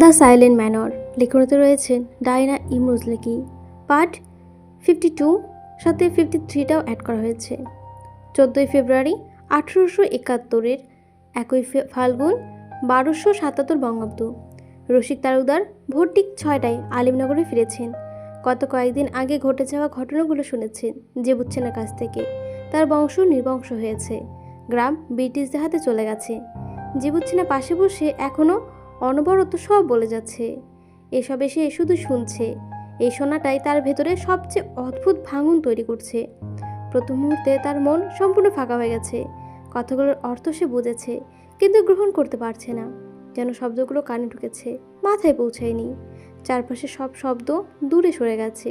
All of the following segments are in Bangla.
দ্য সাইলেন্ট ম্যানর লেখনতে রয়েছেন ডায়না ইমরোজলেকি। পার্ট 52 সাথে 53টাও অ্যাড করা হয়েছে। 14ই ফেব্রুয়ারি 1871-এর 1 ফাল্গুন 1277 বঙ্গাব্দ। রসিক তালুকদার ভোর ঠিক 6টায় আলিমনগরে ফিরেছেন। গত কয়েকদিন আগে ঘটে যাওয়া ঘটনাগুলো শুনেছেন জেবুচ্ছেনের কাছ থেকে। তার বংশ নির্বংশ হয়েছে, গ্রাম ব্রিটিশদের হাতে চলে গেছে। জেবুচ্ছেনা পাশে বসে এখনও অনবরত সব বলে যাচ্ছে। এসবে সে শুধু শুনছে। এই শোনাটাই তার ভেতরে সবচেয়ে অদ্ভুত ভাঙন তৈরি করছে। প্রথম মুহূর্তে তার মন সম্পূর্ণ ফাঁকা হয়ে গেছে। কথাগুলোর অর্থ সে বুঝেছে, কিন্তু গ্রহণ করতে পারছে না। যেন শব্দগুলো কানে ঢুকেছে, মাথায় পৌঁছায়নি। চারপাশে সব শব্দ দূরে সরে গেছে।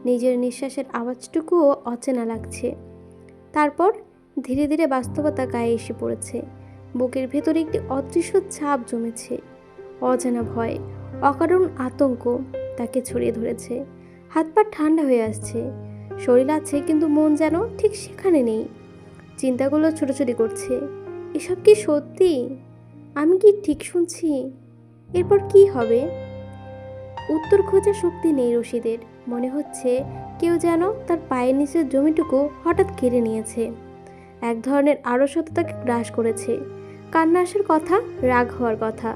নিজের নিঃশ্বাসের আওয়াজটুকুও অচেনা লাগছে। তারপর ধীরে ধীরে বাস্তবতা গায়ে এসে পড়েছে। বুকের ভেতরে একটি অদৃশ্য ছাপ জমেছে। অজানা ভয়, অকারণ আতঙ্ক তাকে ছড়িয়ে ধরেছে। হাত পা ঠান্ডা হয়ে আসছে। শরীর আছে, কিন্তু মন যেন ঠিক সেখানে নেই। চিন্তাগুলো ছোটাছুটি করছে। এসব কি সত্যি? আমি কি ঠিক শুনছি? এরপর কি হবে? উত্তর খোঁজার শক্তি নেই রশিদের। মনে হচ্ছে কেউ যেন তার পায়ের নিচের জমিটুকু হঠাৎ কেড়ে নিয়েছে। এক ধরনের আড়সতা তাকে গ্রাস করেছে। কান্না আসার কথা, রাগ হওয়ার কথা,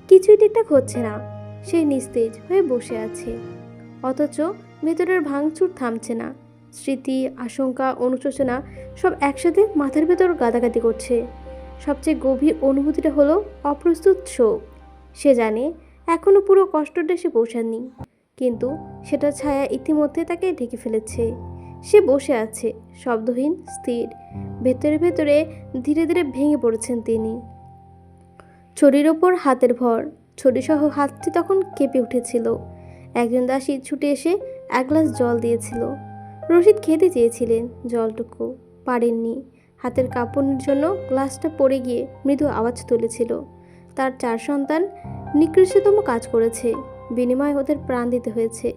কিছুই ঠিকঠাক হচ্ছে না। সে নিস্তেজ হয়ে বসে আছে, অথচ ভেতরের ভাঙচুর থামছে না। স্মৃতি, আশঙ্কা, অনুশোচনা সব একসাথে মাথার ভেতর গাদাগাদি করছে। সবচেয়ে গভীর অনুভূতিটা হলো অপ্রস্তুত শোক। সে জানে এখনও পুরো কষ্টটা সে পৌঁছাননি, কিন্তু সেটার ছায়া ইতিমধ্যে তাকে ঢেকে ফেলেছে। সে বসে আছে শব্দহীন, স্থির। ভেতরে ভেতরে ধীরে ধীরে ভেঙে পড়েছেন তিনি। ছড়ির ওপর হাতের ভর। ছড়িসহ হাতটি তখন কেঁপে উঠেছিল। একজন দাসী ছুটে এসে এক গ্লাস জল দিয়েছিল। রশিদ খেতে চেয়েছিলেন, জলটুকু পারেননি। হাতের কাঁপুনির জন্য গ্লাসটা পড়ে গিয়ে মৃদু আওয়াজ তুলেছিল। তার 4 সন্তান নিকৃষ্টতম কাজ করেছে, বিনিময়ে ওদের প্রাণ দিতে হয়েছে।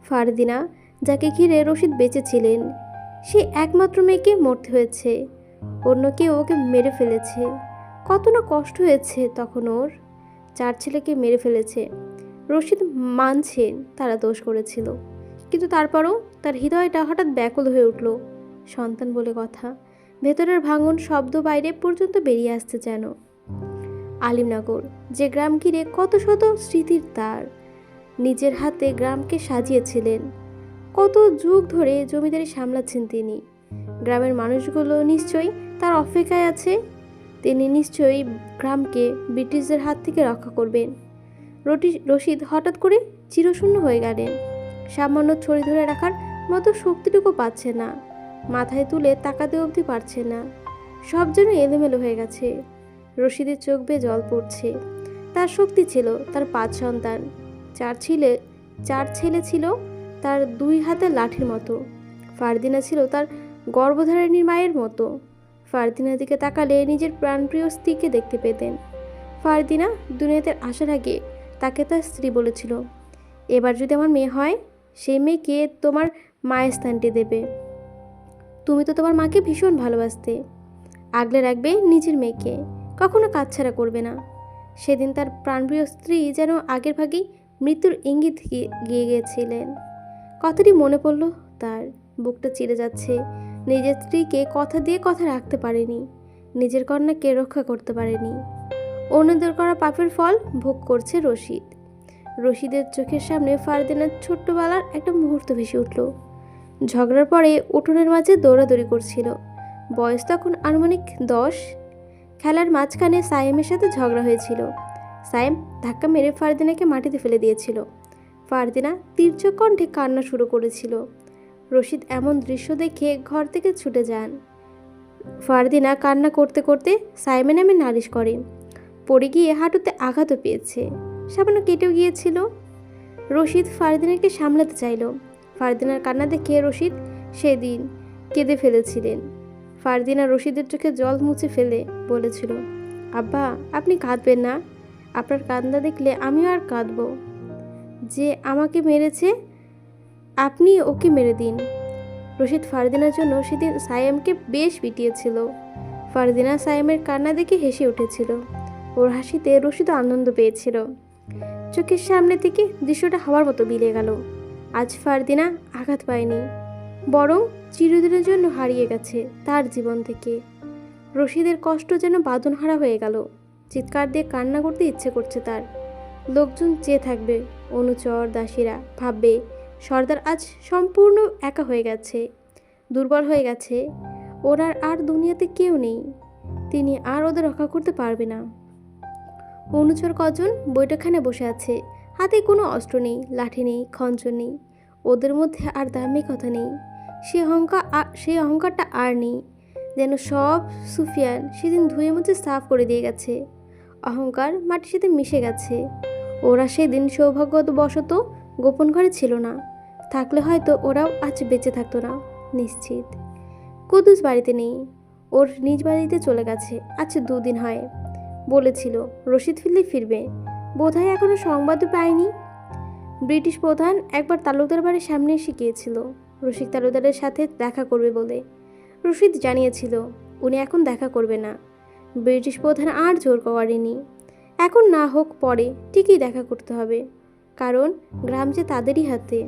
ফারদিনা, যাকে ঘিরে রশিদ বেঁচেছিলেন, সে একমাত্র মেয়েকে মরতে হয়েছে। অন্য কেউ ওকে মেরে ফেলেছে। কত না কষ্ট হয়েছে তখন ওর। 4 ছেলেকে মেরে ফেলেছে। রশিদ মানছেন তারা দোষ করেছিল, কিন্তু তারপরও তার হৃদয়টা হঠাৎ ব্যাকুল হয়ে উঠল। সন্তান বলে কথা, ভেতরের ভাঙন শব্দ বাইরে পর্যন্ত বেরিয়ে আসছে যেন। আলিমনগর, যে গ্রাম ঘিরে কত শত স্মৃতির তার। নিজের হাতে গ্রামকে সাজিয়েছিলেন। কত যুগ ধরে জমিদারি সামলাচ্ছেন তিনি। গ্রামের মানুষগুলো নিশ্চয়ই তার অপেক্ষায় আছে। তিনি নিশ্চয়ই গ্রামকে ব্রিটিশদের হাত থেকে রক্ষা করবেন। রশিদ হঠাৎ করে চিরশূন্য হয়ে গেলেন। সামান্য ছড়ি ধরে রাখার মতো শক্তিটুকু পাচ্ছে না। মাথায় তুলে তাকাতে অবধি পারছে না। সব যেন এলোমেলো হয়ে গেছে। রশিদের চোখ বেয়ে জল পড়ছে। তার শক্তি ছিল তার 5 সন্তান। 4 ছেলে ছিল তার 2 হাতের লাঠির মতো। ফারদিনা ছিল তার গর্ভধারিণীর মায়ের মতো। ফারদিনার দিকে তাকালে নিজের প্রাণপ্রিয় স্ত্রীকে দেখতে পেতেন। ফারদিনা দুনিয়াতে আসার আগে তাকে তার স্ত্রী বলেছিল, এবার যদি আমার মেয়ে হয়, সেই মেয়েকে তোমার মায়ের স্থানটি দেবে। তুমি তো তোমার মাকে ভীষণ ভালোবাসতে। আগলে রাখবে নিজের মেয়েকে, কখনো কাছছাড়া করবে না। সেদিন তার প্রাণপ্রিয় স্ত্রী যেন আগের ভাগেই মৃত্যুর ইঙ্গিত গিয়ে গিয়েছিলেন। কথাটি মনে পড়ল তার। বুকটা চিরে যাচ্ছে। নিজের স্ত্রীকে কথা দিয়ে কথা রাখতে পারেনি, নিজের কন্যাকে রক্ষা করতে পারেনি। অন্যদের করা পাপের ফল ভোগ করছে রশিদ। রশিদের চোখের সামনে ফারদিনার ছোট্টবেলার একটা মুহূর্ত ভেসে উঠল। ঝগড়ার পরে উঠোনের মাঝে দৌড়াদৌড়ি করছিল। বয়স তখন আনুমানিক 10। খেলার মাঝখানে সায়েমের সাথে ঝগড়া হয়েছিল। সায়েম ধাক্কা মেরে ফারদিনাকে মাটিতে ফেলে দিয়েছিল। ফারদিনা তীর্যক কণ্ঠে কান্না শুরু করেছিল। রশিদ এমন দৃশ্য দেখে ঘর থেকে ছুটে যান। ফারদিনা কান্না করতে করতে সায়েমের নামে নালিশ করেন। পড়ে গিয়ে হাঁটুতে আঘাতও পেয়েছে, সামান্য কেটেও গিয়েছিল। রশিদ ফারদিনাকে সামলাতে চাইল। ফারদিনার কান্না দেখে রশিদ সেদিন কেঁদে ফেলেছিলেন। ফারদিনা রশিদের চোখে জল মুছে ফেলে বলেছিল, আব্বা, আপনি কাঁদবেন না। আপনার কান্না দেখলে আমিও আর কাঁদব। যে আমাকে মেরেছে, আপনি ওকে মেরে দিন। রশিদ ফারদিনার জন্য সেদিন সায়েমকে বেশ পিটিয়েছিল। ফারদিনা সায়েমের কান্না দেখে হেসে উঠেছিল। ওর হাসিতে রশিদ আনন্দ পেয়েছিল। চোখের সামনে থেকে দৃশ্যটা হওয়ার মতো বিলিয়ে গেল। আজ ফারদিনা আঘাত পায়নি, বরং চিরদিনের জন্য হারিয়ে গেছে তার জীবন থেকে। রশিদের কষ্ট যেন বাঁধনহারা হয়ে গেল। চিৎকার দিয়ে কান্না করতে ইচ্ছে করছে তার। লোকজন চেয়ে থাকবে, অনুচর দাসীরা ভাববে সর্দার আজ সম্পূর্ণ একা হয়ে গেছে, দুর্বল হয়ে গেছে। ওনার আর দুনিয়াতে কেউ নেই, তিনি আর ওদের রক্ষা করতে পারবে না। অনুচর কজন বৈঠকখানে বসে আছে, হাতে কোনো অস্ত্র নেই, লাঠি নেই, খঞ্জন নেই। ওদের মধ্যে আর ধার্মিকতা নেই, সেই অহংকারটা আর নেই। যেন সব সুফিয়ান সেদিন ধুয়ে মুছে সাফ করে দিয়ে গেছে। অহংকার মাটির সাথে মিশে গেছে। ওরা সেদিন সৌভাগ্যবশত গোপন ঘরে ছিল না, থাকলে হয়তো ওরাও আজ বেঁচে থাকতো না নিশ্চিত। কুদ্দুস বাড়িতে নেই, ওর নিজ বাড়িতে চলে গেছে। আজ 2 দিন হয়। বলেছিল রশিদ ফিরবে। বোধহয় এখনো সংবাদও পায়নি। ব্রিটিশ প্রধান একবার তালুকদার বাড়ির সামনে এসে গিয়েছিল রশিদ তালুকদারের সাথে দেখা করবে বলে। রশিদ জানিয়েছিল উনি এখন দেখা করবে না। ব্রিটিশ প্রধান আর জোর করেনি, এখন না হোক পরে ঠিকই দেখা করতে হবে, কারণ গ্রাম যে তাদেরই হাতে।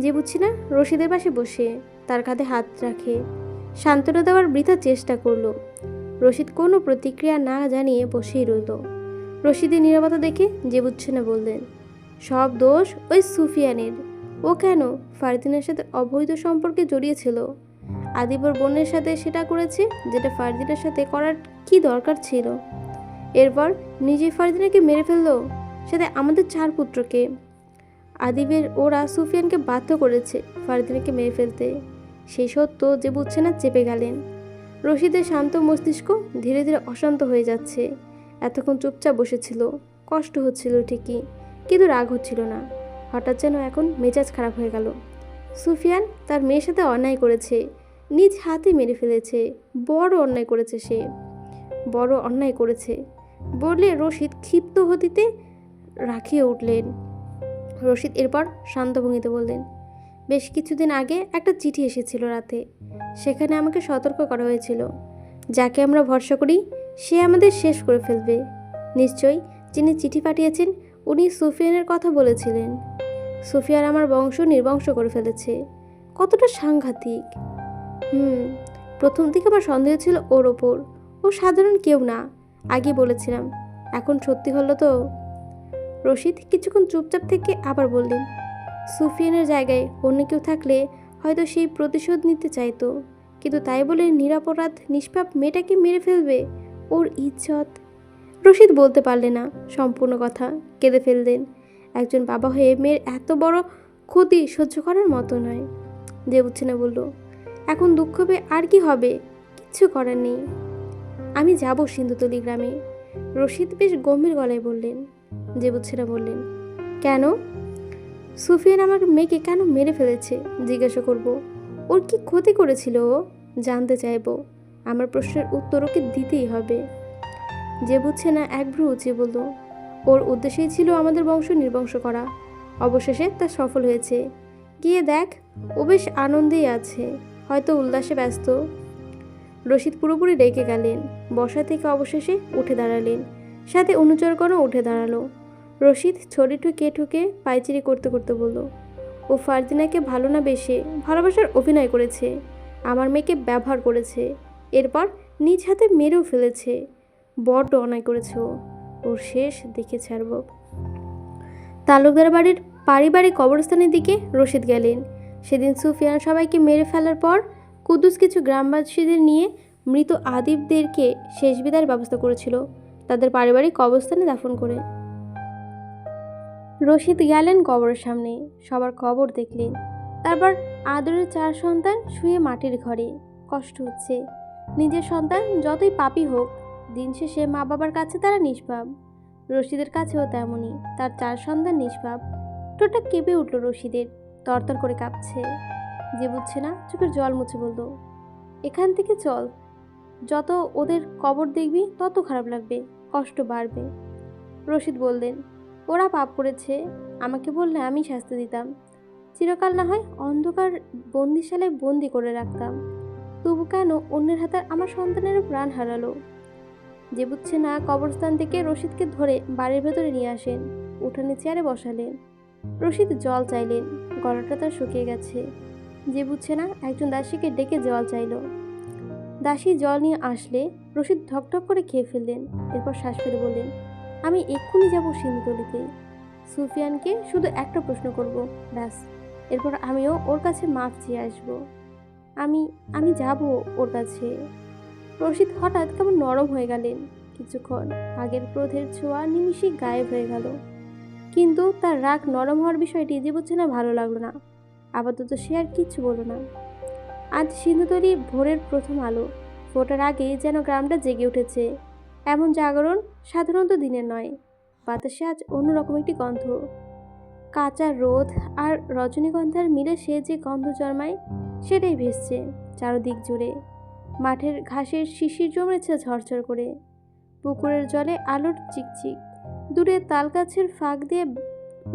যে বুঝছি না রশিদের পাশে বসে তার কাঁধে হাত রাখে সান্ত্বনা দেওয়ার বৃথা চেষ্টা করলো। রশিদ কোনো প্রতিক্রিয়া না জানিয়ে বসেই রইল। রশিদের নীরবতা দেখে যে বুঝছে না বললেন, সব দোষ ওই সুফিয়ানের। ও কেন ফারদিনের সাথে অবৈধ সম্পর্কে জড়িয়েছিল? আদিবর বোনের সাথে সেটা করেছে যেটা ফারদিনের সাথে করার কি দরকার ছিল। এরপর নিজে ফারদিনাকে মেরে ফেললো, সাথে আমাদের 4 পুত্রকে। আদিবের ওরা সুফিয়ানকে বাধ্য করেছে ফারদিনাকে মেরে ফেলতে। সেই সত্য যে বুঝছে না চেপে গেলেন। রশিদের শান্ত মস্তিষ্ক ধীরে ধীরে অশান্ত হয়ে যাচ্ছে। এতক্ষণ চুপচাপ বসেছিল, কষ্ট হচ্ছিল ঠিকই, কিন্তু রাগ হচ্ছিল না। হঠাৎ যেন এখন মেজাজ খারাপ হয়ে গেল। সুফিয়ান তার মেয়ের সাথে অন্যায় করেছে, নিজ হাতে মেরে ফেলেছে। বড় অন্যায় করেছে সে, বড় অন্যায় করেছে বললে রশিদ ক্ষিপ্ত হতিতে রাখিয়ে উঠলেন। রশিদ এরপর শান্ত ভঙ্গিতে বললেন, বেশ কিছুদিন আগে একটা চিঠি এসেছিল রাতে। সেখানে আমাকে সতর্ক করা হয়েছিল, যাকে আমরা ভরসা করি সে আমাদের শেষ করে ফেলবে। নিশ্চয়ই যিনি চিঠি পাঠিয়েছেন উনি সুফিয়ানের কথা বলেছিলেন। সুফিয়ান আমার বংশ নির্বংশ করে ফেলেছে। কতটা সাংঘাতিক! প্রথম দিকে আমার সন্দেহ ছিল ওর ওপর। ও সাধারণ কেউ না, আগে বলেছিলাম। এখন সত্যি হলো তো। রশিদ কিছুক্ষণ চুপচাপ থেকে আবার বললেন, সুফিয়ানের জায়গায় অন্য কেউ থাকলে হয়তো সেই প্রতিশোধ নিতে চাইতো, কিন্তু তাই বলে নিরপরাধ নিষ্পাপ মেয়েটাকে মেরে ফেলবে? ওর ইজ্জত। রশিদ বলতে পারলেন না সম্পূর্ণ কথা, কেঁদে ফেললেন। একজন বাবা হয়ে মেয়ের এত বড় ক্ষতি সহ্য করার মতো নয়। যে বুঝছে না বলল, এখন দুঃখ পেয়ে আর কি হবে? কিচ্ছু করার নেই। আমি যাব সিন্ধুতলি গ্রামে। রশিদ বেশ গম্ভীর গলায় বললেন। যে বুঝছে না বললেন, কেন? সুফিয়ান আমার মেয়েকে কেন মেরে ফেলেছে জিজ্ঞাসা করব। ওর কি ক্ষতি করেছিল ও? জানতে চাইব। আমার প্রশ্নের উত্তর ওকে দিতেই হবে। যে বুঝছে না এক ভ্রু উঁচিয়ে বলল, ওর উদ্দেশ্যই ছিল আমাদের বংশ নির্বংশ করা। অবশেষে তা সফল হয়েছে। গিয়ে দেখ, ও বেশ আনন্দেই আছে, হয়তো উল্লাসে ব্যস্ত। রশিদ পুরোপুরি রেগে গেলেন। বসা থেকে অবশেষে উঠে দাঁড়ালেন, সাথে অনুচরগণও উঠে দাঁড়ালো। রশিদ ছড়ি ঠুকে পায়চিরি করতে করতে বলল, ও ফারদিনাকে ভালো না বেশে ভালোবাসার অভিনয় করেছে, আমার মেয়েকে ব্যবহার করেছে, এরপর নিজ হাতে মেরেও ফেলেছে। বড্ড অন্যায় করেছে ও। ওর শেষ দেখে ছাড়ব। তালুকদার বাড়ির পারিবারিক কবরস্থানের দিকে রশিদ গেলেন। সেদিন সুফিয়ান সবাইকে মেরে ফেলার পর কুদ্দুস কিছু গ্রামবাসীদের নিয়ে মৃত আদিবদেরকে শেষ বিদায়ের ব্যবস্থা করেছিল তাদের পারিবারিক কবরস্থানে দাফন করে। রশিদ গেলেন কবরের সামনে, সবার কবর দেখলেন। তারপর আদরের 4 সন্তান শুয়ে মাটির ঘরে। কষ্ট হচ্ছে। নিজের সন্তান যতই পাপী হোক, দিন শেষে মা বাবার কাছে তারা নিষ্পাপ। রশিদের কাছেও তেমনই, তার 4 সন্তান নিষ্পাপ। ঠোঁটটা কেঁপে উঠল রশিদের, তরতর করে কাঁপছে। যে বুঝছে না চোখের জল মুছে বলল, এখান থেকে চল। যত ওদের কবর দেখবি তত খারাপ লাগবে, কষ্ট বাড়বে। রশিদ বললেন, ওরা পাপ করেছে, আমাকে বললে আমি শাস্তি দিতাম। চিরকাল না হয় অন্ধকার বন্দিশালায় বন্দি করে রাখতাম। তবু কেন অন্যের হাতে আমার সন্তানেরও প্রাণ হারালো? যে বুঝছে না কবরস্থান থেকে রশিদকে ধরে বাড়ির ভেতরে নিয়ে আসেন। উঠানে চেয়ারে বসালেন। রশিদ জল চাইলেন, গলাটা তার শুকিয়ে গেছে। যে বুঝছে না, একজন দাসীকে ডেকে জল চাইল। দাসী জল নিয়ে আসলে রশিদ ঢকঢক করে খেয়ে ফেললেন। এরপর শ্বাস ফেলে বললেন, আমি এক্ষুনি যাব সিন্ধুতলিতে। সুফিয়ানকে শুধু একটা প্রশ্ন করব, ব্যাস। এরপর আমিও ওর কাছে মাফ চেয়ে আসবো। আমি আমি যাব ওর কাছে। রশিদ হঠাৎ কেমন নরম হয়ে গেলেন। কিছুক্ষণ আগের ক্রোধের ছোঁয়া নিমিষেই গায়েব হয়ে গেল। কিন্তু তার রাগ নরম হওয়ার বিষয়টি যে বুঝছে না ভালো লাগলো না। আপাতত সে আর কিচ্ছু বলল না। আজ সিন্ধুতলি ভোরের প্রথম আলো ফোটার আগেই যেন গ্রামটা জেগে উঠেছে। এমন জাগরণ সাধারণত দিনের নয়। বাতাসে আজ অন্যরকম একটি গন্ধ। কাঁচা রোদ আর রজনীগন্ধার মিলে সে যে গন্ধ জন্মায়, সেটাই ভেসছে চারদিক জুড়ে। মাঠের ঘাসের শিশির জমেছে ঝরঝর করে। পুকুরের জলে আলোর চিকচিক। দূরে তালগাছের ফাঁক দিয়ে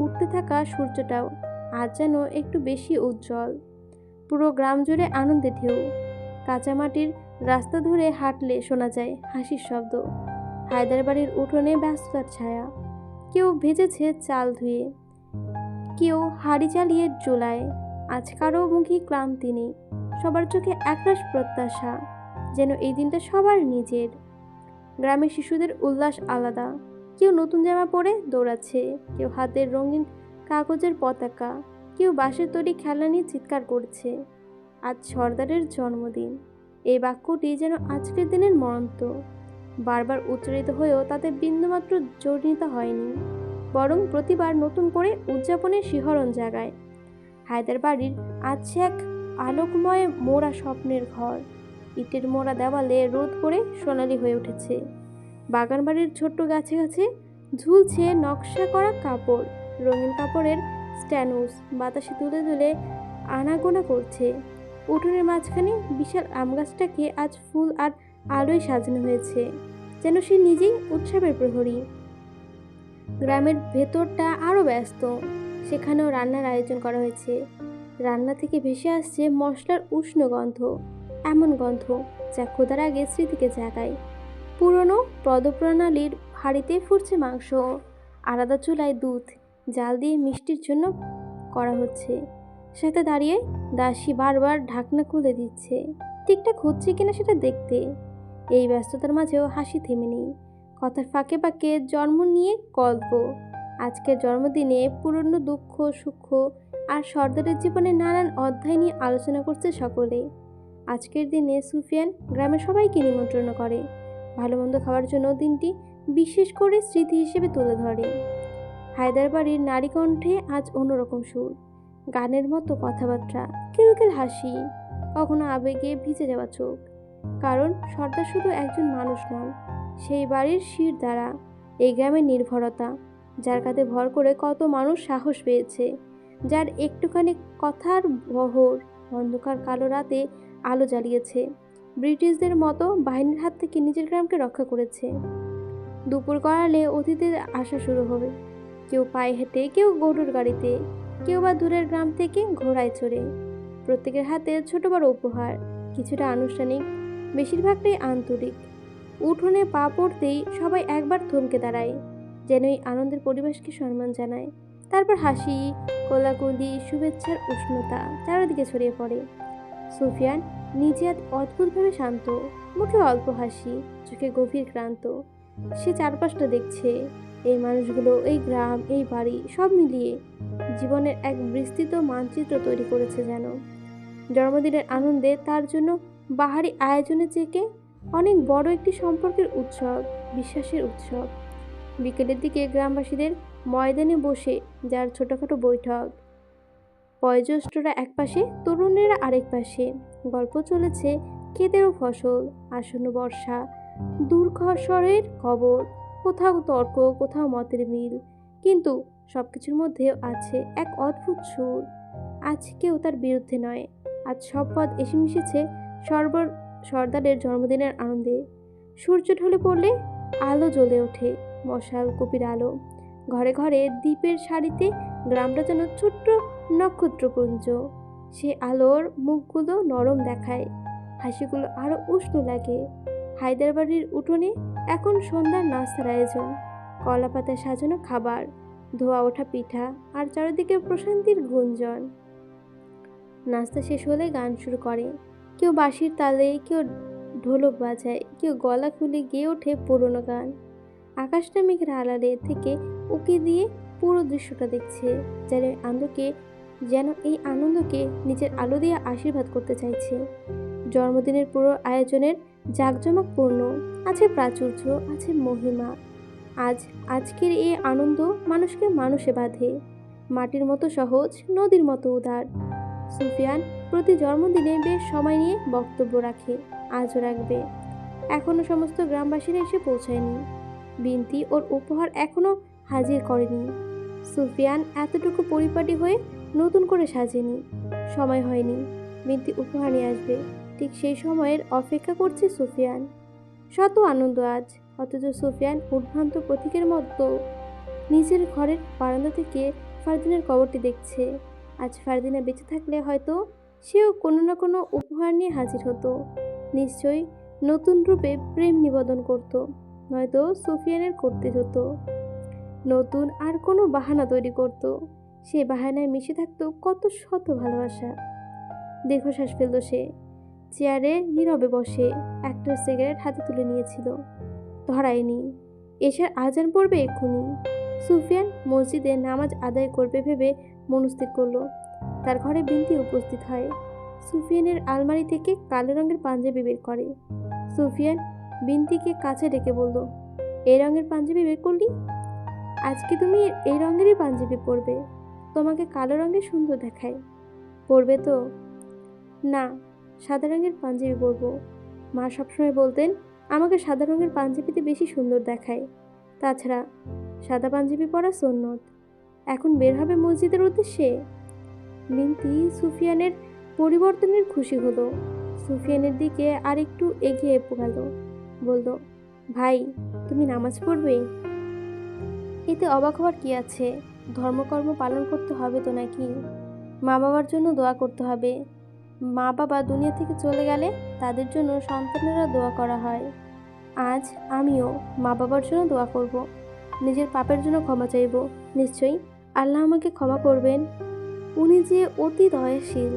উঠতে থাকা সূর্যটাও আজ যেন একটু বেশি উজ্জ্বল। পুরো গ্রাম জুড়ে আনন্দের ঢেউ। কাঁচা মাটির রাস্তা ধরে হাঁটলে শোনা যায় হাসির শব্দ। হায়দারবাড়ির উঠোনে ব্যস্ততার ছায়া। কেউ ভেজেছে চাল ধুয়ে, কেউ হাঁড়ি চালিয়ে চুলায়। আজ কারো মুখে ক্লান্তি নেই, সবার চোখে একরাশ প্রত্যাশা, যেন এই দিনটা সবার নিজের। গ্রামের শিশুদের উল্লাস আলাদা। কেউ নতুন জামা পরে দৌড়াচ্ছে, কেউ হাতের রঙিন কাগজের পতাকা, কেউ বাঁশের তৈরি খেলনা নিয়ে চিৎকার করছে। আজ সর্দারের জন্মদিন। এই বাক্যটি যেন আজকের দিনের মরন্ত। বারবার উচ্চারিত হয়েও তাতে বিন্দুমাত্র জড়িত হয়নি, বরং প্রতিবার নতুন করে উদযাপনের শিহরণ জাগায়। হায়দারবাড়ির আজ সে এক আলোকময় মোড়া স্বপ্নের ঘর। ইটের মোড়া দেওয়ালে রোদ পড়ে সোনালি হয়ে উঠেছে। বাগানবাড়ির ছোট্ট গাছে গাছে ঝুলছে নকশা করা কাপড়। রঙিন কাপড়ের স্ট্যানুস বাতাসে তুলে তুলে আনাগোনা করছে। উঠোনের মাঝখানে বিশাল আম গাছটাকে আজ ফুল আর আলোয় সাজানো হয়েছে, যেন সে নিজেই উৎসবের প্রহরী। গ্রামের ভেতরটা আরও ব্যস্ত। সেখানেও রান্নার আয়োজন করা হয়েছে। রান্না থেকে ভেসে আসছে মশলার উষ্ণ গন্ধ, এমন গন্ধ যা ক্ষুধার আগে স্মৃতিকে জাগায়। পুরনো পদপ্রণালীর হাঁড়িতে ফুটছে মাংস, আলাদা চুলায় দুধ জাল দিয়ে মিষ্টির জন্য করা হচ্ছে। সাথে দাঁড়িয়ে দাসী বারবার ঢাকনা খুলে দিচ্ছে, ঠিকঠাক হচ্ছে কিনা সেটা দেখতে। এই ব্যস্ততার মাঝেও হাসি থেমে নেই। কথার ফাঁকে ফাঁকে জন্ম নিয়ে গল্প। আজকের জন্মদিনে পুরনো দুঃখ সুখ আর সর্দারের জীবনের নানান অধ্যায় নিয়ে আলোচনা করছে সকলে। আজকের দিনে সুফিয়ান গ্রামের সবাইকে নিমন্ত্রণ করে ভালো মন্দ খাওয়ার জন্য। দিনটি বিশেষ করে স্মৃতি হিসেবে তুলে ধরে। হায়দারবাড়ির নারী কণ্ঠে আজ অন্যরকম সুর, গানের মতো কথাবার্তা, কিলকিল হাসি, কখনো আবেগে ভিজে যাওয়া চোখ। কারণ সর্দার শুধু একজন মানুষ নন, সেই বাড়ির শির দ্বারা, এই গ্রামের নির্ভরতা, যার কাঁধে ভর করে কত মানুষ সাহস পেয়েছে, যার একটুখানি কথার বহর অন্ধকার কালো রাতে আলো জ্বালিয়েছে, ব্রিটিশদের মতো বাহিনীর হাত থেকে নিজের গ্রামকে রক্ষা করেছে। দুপুর গড়ালে অতিথিদের আসা শুরু হবে। কেউ পায়ে হেঁটে, কেউ গরুর গাড়িতে, কেউ বা দূরের গ্রাম থেকে ঘোড়ায় চড়ে। প্রত্যেকের হাতে ছোট বড় উপহার, কিছুটা আনুষ্ঠানিক, বেশিরভাগটাই আন্তরিক। উঠোনে পা পড়তেই সবাই একবার থমকে দাঁড়ায়, যেন এই আনন্দের পরিবেশকে সম্মান জানায়। তারপর হাসি, কোলাকুলি, শুভেচ্ছার উষ্ণতা চারিদিকে ছড়িয়ে পড়ে। সুফিয়ান নিজে আজ অদ্ভুতভাবে শান্ত, মুখে অল্প হাসি, চোখে গভীর ক্লান্ত। সে চারপাশটা দেখছে, এই মানুষগুলো, এই গ্রাম, এই বাড়ি, সব মিলিয়ে জীবনের এক বিস্তৃত মানচিত্র তৈরি করেছে যেন। জন্মদিনের আনন্দে তার জন্য বাহারি আয়োজনে চেকে অনেক বড় একটি সম্পর্কের উৎসব, বিশ্বাসের উৎসব। বিকেলের দিকে গ্রামবাসীদের ময়দানে বসে যার ছোটোখাটো বৈঠক, বয়োজ্যেষ্ঠরা এক পাশে, তরুণেরা আরেক পাশে। গল্প চলেছে ক্ষেতের ফসল, আসন্ন বর্ষা, দুর্ঘসরের খবর, কোথাও তর্ক, কোথাও মতের মিল, কিন্তু সবকিছুর মধ্যেও আছে এক অদ্ভুত সুর। আজ কেউ তার বিরুদ্ধে নয়। আজ সব পথ এসে মিশেছে সর্দারের জন্মদিনের আনন্দে। সূর্য ঢলে পড়লে আলো জ্বলে ওঠে, মশাল কপির আলো। ঘরে ঘরে দ্বীপের সারিতে গ্রামটা যেন ছোট্ট নক্ষত্রপুঞ্জ। সে আলোর মুখগুলো নরম দেখায়, হাসিগুলো আরো উষ্ণ লাগে। হায়দারবাড়ির উঠোনে এখন সন্ধ্যার নাস্তার আয়োজন, কলা পাতায় সাজানো খাবার, ধোয়া ওঠা পিঠা আর চারিদিকে প্রশান্তির গুঞ্জন। নাস্তা শেষ হলে গান শুরু করে, কেউ বাঁশির তালে, কেউ ঢোলক বাজায়, কেউ গলা খুলে গেয়ে ওঠে পুরোনো গান। আকাশটা মেঘের আড়ালে থেকে উকি দিয়ে পুরো দৃশ্যটা দেখছে, যেন এই আনন্দকে নিজের আলো দিয়ে আশীর্বাদ করতে চাইছে। জন্মদিনের পুরো আয়োজনের জাঁকজমকপূর্ণ, আছে প্রাচুর্য, আছে মহিমা। আজকের এই আনন্দ মানুষকে মানুষে বাঁধে, মাটির মতো সহজ, নদীর মতো উদার। সুফিয়ান প্রতি জন্মদিনে বেশ সময় নিয়ে বক্তব্য রাখে, আজও রাখবে। এখনো সমস্ত গ্রামবাসীরা এসে পৌঁছায়নি, বিনতি ওর উপহার এখনো হাজির করেনি। সুফিয়ান এতটুকু পরিপাটি হয়ে নতুন করে সাজেনি, সময় হয়নি। বিনতি উপহার নিয়ে আসবে, ঠিক সেই সময়ের অপেক্ষা করছে সুফিয়ান। শত আনন্দ আজ, অথচ সুফিয়ান উদ্ভ্রান্ত পথিকের মতো নিজের ঘরের বারান্দা থেকে ফারদিনের কবরটি দেখছে। আজ ফারদিনা বেঁচে থাকলে হয়তো সেও কোনো না কোনো উপহার নিয়ে হাজির হতো। নিশ্চয়ই নতুন রূপে প্রেম নিবেদন করত, নয়তো সুফিয়ানের করতে হতো। নতুন আর কোনো বাহানা তৈরি করত, সে বাহানায় মিশে থাকতো কত শত ভালোবাসা। দীর্ঘশ্বাস ফেলল সে, চেয়ারে নীরবে বসে একটা সিগারেট হাতে তুলে নিয়েছিল। ধরায়নি, এশার আজান পড়বে এক্ষুনি। সুফিয়ান মসজিদে নামাজ আদায় করবে ভেবে মনস্থির করলো। তার ঘরে বিনতি উপস্থিত হয়। সুফিয়ানের আলমারি থেকে কালো রঙের পাঞ্জাবি বের করে। সুফিয়ান বিনতিকে কাছে ডেকে বলল, এই রঙের পাঞ্জাবি বের করলি? আজকে তুমি এই রঙেরই পাঞ্জাবি পরবে, তোমাকে কালো রঙের সুন্দর দেখায়। পরবে তো? না, সাদা রঙের পাঞ্জাবি পরবো। মা সবসময় বলতেন আমাকে সাদা রঙের পাঞ্জাবিতে বেশি সুন্দর দেখায়। তাছাড়া সাদা পাঞ্জাবি পরা সুন্নত। এখন বের হবে মসজিদের উদ্দেশ্যে। বিনতি সুফিয়ানের পরিবর্তনের খুশি হলো। সুফিয়ানের দিকে আর একটু এগিয়ে গেল, বলল, ভাই তুমি নামাজ পড়বে? এতে অবাক হওয়ার কি আছে? ধর্মকর্ম পালন করতে হবে তো নাকি? মা বাবার জন্য দোয়া করতে হবে। মা বাবা দুনিয়া থেকে চলে গেলে তাদের জন্য সন্তানেরা দোয়া করা হয়। আজ আমিও মা বাবার জন্য দোয়া করব, নিজের পাপের জন্য ক্ষমা চাইব। নিশ্চয়ই আল্লাহ আমাকে ক্ষমা করবেন, উনি যে অতি দয়াশীল।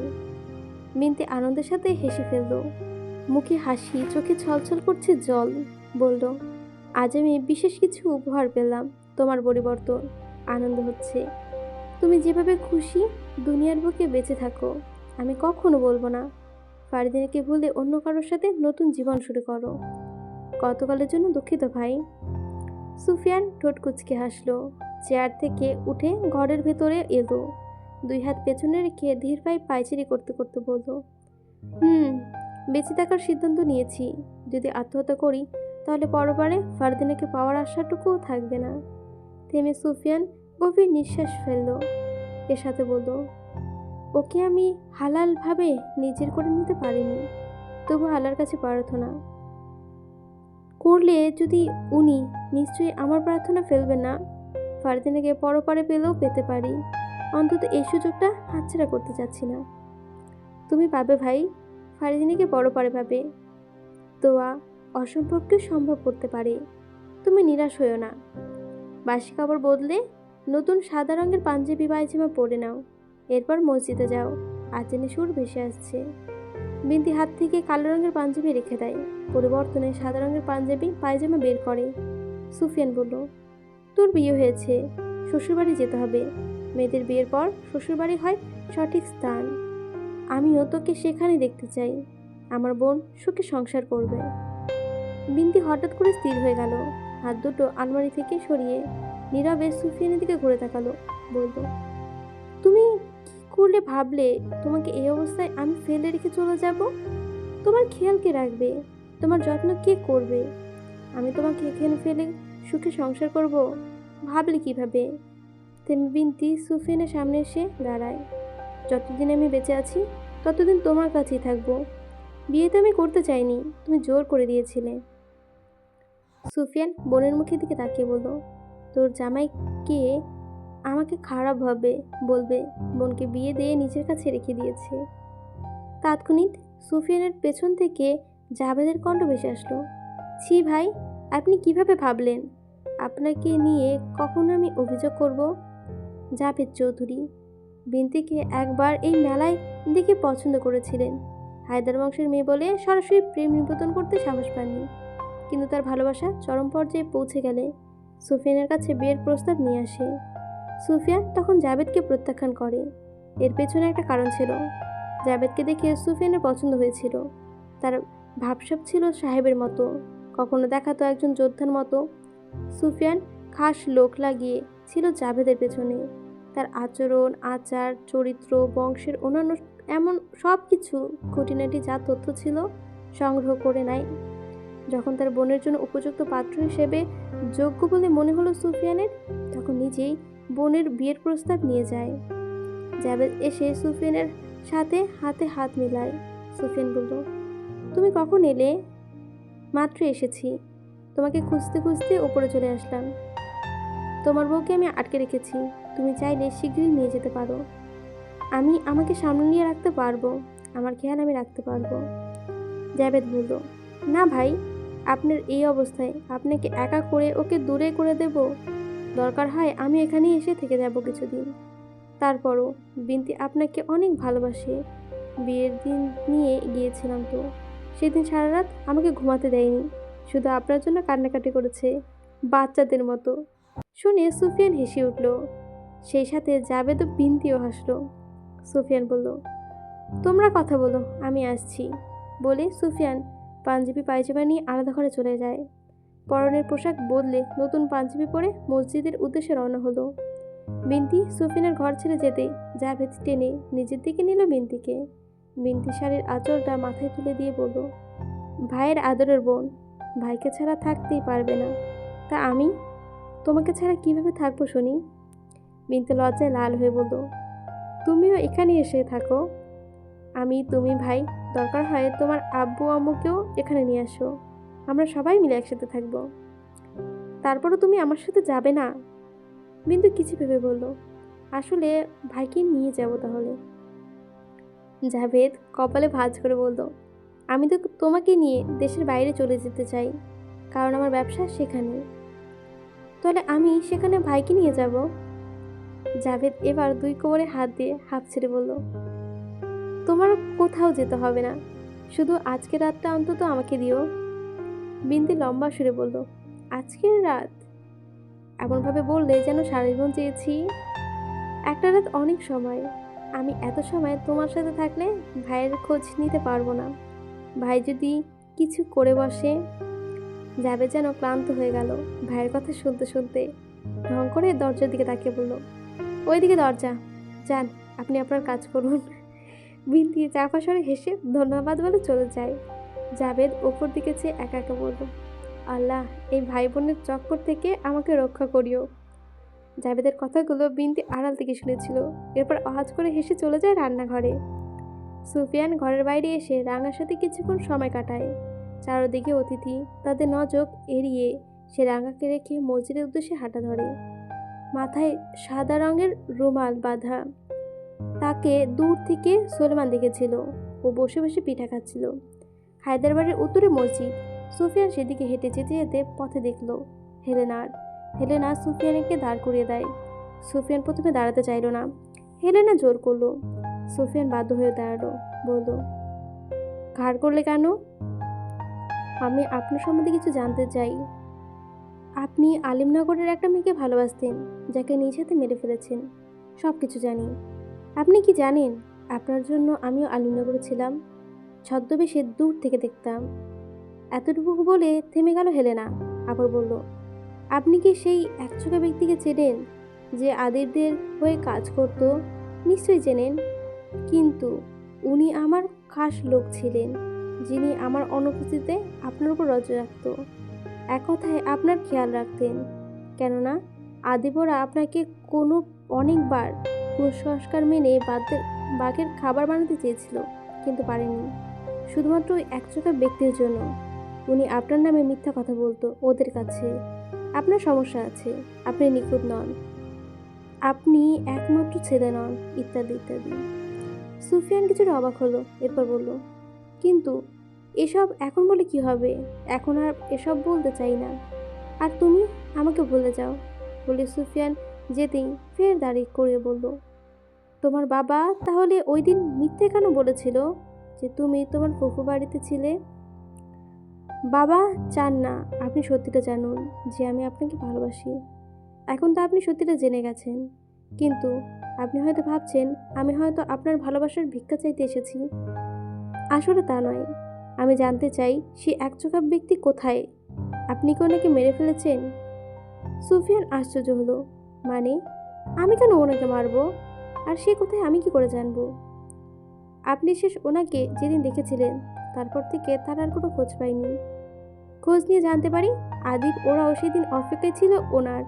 বিনতি আনন্দের সাথে হেসে ফেলল, মুখে হাসি, চোখে ছলছল করছে জল। বলল, আজ আমি বিশেষ কিছু উপহার পেলাম, তোমার পরিবর্তন। আনন্দ হচ্ছে। তুমি যেভাবে খুশি দুনিয়ার বুকে বেঁচে থাকো, আমি কখনো বলবো না। ফারদিনাকে ভুলে অন্য কারোর সাথে নতুন জীবন শুরু করো। গতকালের জন্য দুঃখিত ভাই। সুফিয়ান ঠোঁট কুঁচকে হাসলো, চেয়ার থেকে উঠে ঘরের ভেতরে এলো। দুই হাত পেছনে রেখে ধীর পায়ে পায়চারি করতে করতে বলল, বেঁচে থাকার সিদ্ধান্ত নিয়েছি। যদি আত্মহত্যা করি তাহলে পরবারে ফারদিনাকে পাওয়ার আশাটুকুও থাকবে না। থেমে সুফিয়ান গভীর নিঃশ্বাস ফেলল। এর সাথে বলল, ওকে আমি হালালভাবে নিজের করে নিতে পারিনি, তবু আল্লাহর কাছে প্রার্থনা করলে যদি উনি নিশ্চয়ই আমার প্রার্থনা ফেলবেন না। ফারদিনাকে পরপারে পেলেও পেতে পারি, অন্তত এই সুযোগটা হাতছাড়া করতে চাচ্ছি না। তুমি পাবে ভাই, ফারদিনাকে পরপারে পাবে। দোয়া অসম্ভবকে সম্ভব করতে পারে, তুমি নিরাশ হইও না। বাসি কাপড় বদলে নতুন সাদা রঙের পাঞ্জাবি পায়জামা পরে নাও, এরপর মসজিদে যাও, আজানের সুর ভেসে আসছে। বিনতি হাত থেকে কালো রঙের পাঞ্জাবি রেখে দেয়, পরিবর্তনে সাদা রঙের পায়জামা বের করে। সুফিয়ান বলল, তোর বিয়ে হয়েছে, শ্বশুরবাড়ি যেতে হবে। মেয়েদের বিয়ের পর শ্বশুরবাড়ি হয় সঠিক স্থান। আমিও তোকে সেখানে দেখতে চাই। আমার বোন সুখে সংসার করবে। বিনতি হঠাৎ করে স্থির হয়ে গেল, হাত দুটো আলমারি থেকে সরিয়ে নীরবে সুফিয়ানের দিকে ঘুরে তাকালো। বলল, তুমি কি করলে ভাবলে তোমাকে এই অবস্থায় আমি ফেলে রেখে চলে যাব? তোমার খেয়াল কে রাখবে? তোমার যত্ন কে করবে? আমি তোমাকে এখানে ফেলে সুখে সংসার করব ভাবলে কিভাবে? তেমনি বিনতি সুফিয়ানের সামনে এসে দাঁড়ায়। যতদিন আমি বেঁচে আছি ততদিন তোমার কাছেই থাকবো। বিয়ে তো আমি করতে চাইনি, তুমি জোর করে দিয়েছিলে। সুফিয়ান বোনের মুখের দিকে তাকিয়ে বলল, তোর জামাই কে আমাকে খারাপ ভাবে বলবে বোনকে বিয়ে দিয়ে নিজের কাছে রেখে দিয়েছে। তাৎক্ষণিক সুফিয়ানের পেছন থেকে জাভেদের কণ্ঠ ভেসে আসলো, ছি ভাই, আপনি কিভাবে ভাবলেন? আপনাকে নিয়ে কখনো আমি অভিযোগ করব? জাভেদ চৌধুরী। বিন্তিকে একবার এই মেলায় দেখে পছন্দ করেছিলেন। হায়দার বংশের মেয়ে বলে সরাসরি প্রেম নিবেদন করতে সাহস পাননি, কিন্তু তার ভালোবাসা চরম পর্যায়ে পৌঁছে গেলে সুফিয়ানের কাছে বিয়ের প্রস্তাব নিয়ে আসে। সুফিয়ান তখন জাভেদকে প্রত্যাখ্যান করে। এর পেছনে একটা কারণ ছিল। জাভেদকে দেখে সুফিয়ানের পছন্দ হয়েছিল। তার ভাবসাব ছিল সাহেবের মতো, কখনো দেখাতো একজন যোদ্ধার মতো। সুফিয়ান খাস লোক লাগিয়ে ছিল জাভেদের পেছনে। তার আচরণ, আচার, চরিত্র, বংশের অন্যান্য এমন সব কিছু খুঁটিনাটি যা তথ্য ছিল সংগ্রহ করে নেয়। যখন তার বোনের জন্য উপযুক্ত পাত্র হিসেবে যোগ্য বলে মনে হলো সুফিয়ানের, তখন নিজেই বোনের বিয়ের প্রস্তাব নিয়ে যায়। জাভেদ এসে সুফিয়ানের সাথে হাতে হাত মিলায়। সুফিয়ান বলল, তুমি কখন এলে? মাত্র এসেছি। তোমাকে খুঁজতে খুঁজতে ওপরে চলে আসলাম। তোমার বউকে আমি আটকে রেখেছি, তুমি চাইলে শীঘ্রই নিয়ে যেতে পারো। আমি আমাকে সামনে নিয়ে রাখতে পারবো, আমার খেয়াল আমি রাখতে পারবো। জাভেদ বলল, না ভাই, আপনার এই অবস্থায় আপনাকে একা করে ওকে দূরে করে দেব? দরকার হয় আমি এখানেই এসে থেকে যাব কিছুদিন। তারপরও বিন্তি আপনাকে অনেক ভালোবাসে। বিয়ের দিন নিয়ে গিয়েছিলাম তো, সেদিন সারা রাত আমাকে ঘুমাতে দেয়নি, শুধু আপনার জন্য কান্নাকাটি করেছে বাচ্চাদের মতো। শুনে সুফিয়ান হেসে উঠল, সেই সাথে জাভেদ ও বিন্তিও হাসল। সুফিয়ান বলল, তোমরা কথা বলো, আমি আসছি। বলে সুফিয়ান পাঞ্জাবি পায়জামা নিয়ে আলাদা ঘরে চলে যায়। পরনের পোশাক বদলে নতুন পাঞ্জাবি পরে মসজিদের উদ্দেশ্যে রওনা হলো। বিন্তি সুফিয়ানের ঘর ছেড়ে যেতেই জাভেদ টেনে নিজের দিকে নিল বিন্তিকে। বিন্তি শাড়ির আঁচলটা মাথায় তুলে দিয়ে বলল, ভাইয়ের আদরের বোন, ভাইকে ছাড়া থাকতেই পারবে না, তা আমি তোমাকে ছাড়া কিভাবে থাকবো শুনি? বিন্তি লজ্জায় লাল হয়ে বলল, তুমিও এখানে এসে থাকো। তুমি ভাই, দরকার হয় তোমার আব্বু আম্মুকেও এখানে নিয়ে আসো, আমরা সবাই মিলে একসাথে থাকবো। তারপরও তুমি আমার সাথে যাবে না? বিন্দু কিছু ভেবে বলল, আসলে ভাইকে নিয়ে যাব তাহলে। জাভেদ কপালে ভাঁজ করে বলল, আমি তো তোমাকে নিয়ে দেশের বাইরে চলে যেতে চাই, কারণ আমার ব্যবসা সেখানে। তাহলে আমি সেখানে ভাইকে নিয়ে যাব? জাভেদ এবার দুই কোমরে হাত দিয়ে হাঁপ ছেড়ে বলল, তোমার কোথাও যেতে হবে না, শুধু আজকের রাতটা অন্তত আমাকে দিও। বিন্দি লম্বা সুরে বলল, আজকের রাত? এমনভাবে বললে যেন সারা জীবন চেয়েছি। একটা রাত অনেক সময়, আমি এত সময় তোমার সাথে থাকলে ভাইয়ের খোঁজ নিতে পারবো না। ভাই যদি কিছু করে বসে। জাভেদ যেন ক্লান্ত হয়ে গেল ভাইয়ের কথা শুনতে শুনতে। ঢং করে দরজার দিকে তাকিয়ে বলল, ওইদিকে দরজা, যান আপনি আপনার কাজ করুন। বিন্তি চাপা স্বরে হেসে ধন্যবাদ বলে চলে যায়। জাভেদ ওপর দিকে চেয়ে একা একা বলল, আল্লাহ, এই ভাই বোনের চক্কর থেকে আমাকে রক্ষা করিও। জাভেদের কথাগুলো বিন্তি আড়াল থেকে শুনেছিল। এরপর আওয়াজ করে হেসে চলে যায় রান্নাঘরে। সুফিয়ান ঘরের বাইরে এসে রাঙার সাথে কিছুক্ষণ সময় কাটায়। চারদিকে অতিথি, তাদের নজর এড়িয়ে সে রাঙাকে রেখে মসজিদের উদ্দেশ্যে হাঁটা ধরে। মাথায় সাদা রঙের রুমাল বাঁধা। তাকে দূর থেকে সুলেমান দেখেছিল, ও বসে বসে পিঠা খাচ্ছিল। হায়দ্রাবাদের উত্তরে মসজিদ। সুফিয়ান সেদিকে হেঁটে যেতে যেতে পথে দেখল হেলেনা সুফিয়ানকে দাঁড় করিয়ে দেয়। সুফিয়ান প্রথমে দাঁড়াতে চাইল না। হেলেনা জোর করলো। সুফিয়ান বাধ্য হয়ে দাঁড়ালো, বলল, ঘাড় করলে কেন? আমি আপনার সম্বন্ধে কিছু জানতে চাই। আপনি আলিমনগরের একটা মেয়েকে ভালোবাসতেন, যাকে নিজ হাতে মেরে ফেলেছেন। সব কিছু জানি। আপনি কি জানেন, আপনার জন্য আমিও আলিমনগরে ছিলাম, ছদ্মবেশে দূর থেকে দেখতাম। এতটুকু বলে থেমে গেল হেলেনা। আবার বলল, আপনি কি সেই একচোখা ব্যক্তিকে চেনেন যে আদিরদের হয়ে কাজ করত? নিশ্চয়ই চেনেন, কিন্তু উনি আমার খাস লোক ছিলেন, যিনি আমার অনুপস্থিতিতে আপনার উপর নজর রাখত। এক কথায় আপনার খেয়াল রাখতেন, কেননা আদিবরা আপনাকে অনেকবার কুসংস্কার মেনে বাঘের খাবার বানাতে চেয়েছিল, কিন্তু পারেনি। শুধুমাত্র ওই একচোখা ব্যক্তির জন্য। উনি আপনার নামে মিথ্যা কথা বলতো ওদের কাছে। আপনার সমস্যা আছে, আপনি নিখুঁত নন, আপনি একমাত্র ছেলে নন, ইত্যাদি ইত্যাদি। সুফিয়ান কিছুটা অবাক হলো। এরপর বলল, কিন্তু এসব এখন বলে কি হবে? এখন আর এসব বলতে চাই না। আর তুমি আমাকে ভুলে যাও। বলে সুফিয়ান যেতেই ফের দাঁড়িয়ে করিয়ে বলল, তোমার বাবা তাহলে ওই দিন মিথ্যে কেন বলেছিল যে তুমি তোমার ফুফু বাড়িতে ছিলে? বাবা চান না আপনি সত্যিটা জানুন যে আমি আপনাকে ভালোবাসি। এখন তো আপনি সত্যিটা জেনে গেছেন, কিন্তু আপনি হয়তো ভাবছেন আমি হয়তো আপনার ভালোবাসার ভিক্ষা চাইতে এসেছি। আসলে তা নয়। আমি জানতে চাই সে একচোখা ব্যক্তি কোথায়। আপনি কি ওনাকে মেরে ফেলেছেন? সুফিয়ান আশ্চর্য হলো। মানে, আমি কেন ওনাকে মারবো? আর সে কোথায় আমি কি করে জানবো? আপনি শেষ ওনাকে যেদিন দেখেছিলেন তারপর থেকে তার আর কোনো খোঁজ পাইনি। খোঁজ নিয়ে জানতে পারি আদিব ওরাও সেদিন অপেক্ষায় ছিল ওনার,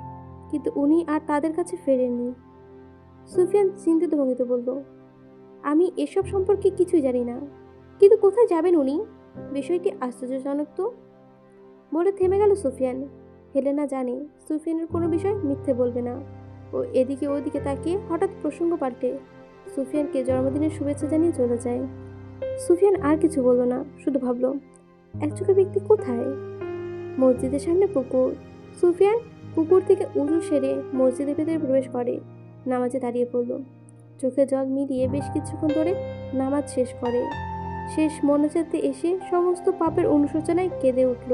কিন্তু উনি আর তাদের কাছে ফেরেননি। সুফিয়ান চিন্তিত ভঙ্গিতে বলল, আমি এসব সম্পর্কে কিছুই জানি না, কিন্তু কোথায় যাবেন উনি? বিষয়টি আশ্চর্যজনক তো। বলে থেমে গেল সুফিয়ান। হেলেনা জানে সুফিয়ানের কোনো বিষয় মিথ্যে বলবে না। ও এদিকে ওদিকে তাকিয়ে হঠাৎ প্রসঙ্গ পাল্টে সুফিয়ানকে জন্মদিনের শুভেচ্ছা জানিয়ে চলে যায়। সুফিয়ান আর কিছু বলল না, শুধু ভাবল একচোখে ব্যক্তি কোথায়। মসজিদের সামনে পুকুর। সুফিয়ান পুকুর থেকে উজু সেরে মসজিদের ভেতরে প্রবেশ করে, নামাজে দাঁড়িয়ে পড়ল। চোখে জল মিলিয়ে বেশ কিছুক্ষণ ধরে নামাজ শেষ করে। শেষ মোনাজাতে এসে সমস্ত পাপের অনুশোচনায় কেঁদে উঠল।